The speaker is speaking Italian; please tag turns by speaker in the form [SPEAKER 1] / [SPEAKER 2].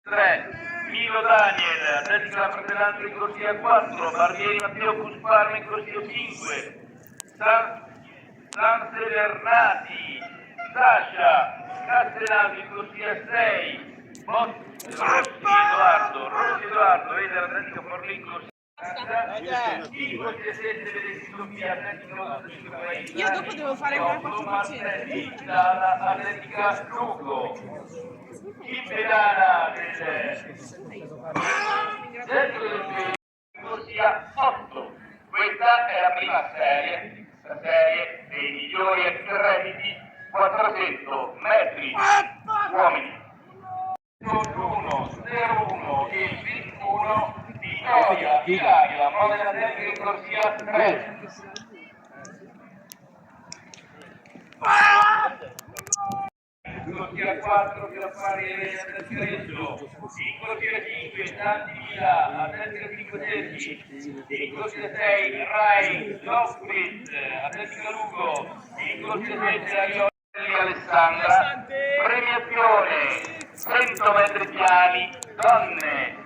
[SPEAKER 1] 3, Milo Daniel, Atletica Fratellanza in corsia 4, Barbieri Matteo Cusparma in corsia 5, Sanse Bernati, Sasha Castellano in corsia 6, Rossi Edoardo, vede l'Atletica Forlì in corsia 5-7 vedete Sofia Atletica.
[SPEAKER 2] Io dopo devo fare quel 4%.
[SPEAKER 1] Dalla Atletica Lugo, Cimpedana del centro del Pio, corsia 8. Questa è la prima serie, la serie dei migliori accrediti 400 metri uomini. 1-0-1 e 21 Vittoria Ilaria, Modena Tecnica in corsia 3. Corsia 4 Piaffari Atletica, in corsia 5 Santi Villa, Atletica 5 Cerchi, in corsia 6 Rai Lockbit, Atletica Lugo, in corsia 7 Arioli Alessandra, premiazione 100 metri piani, donne.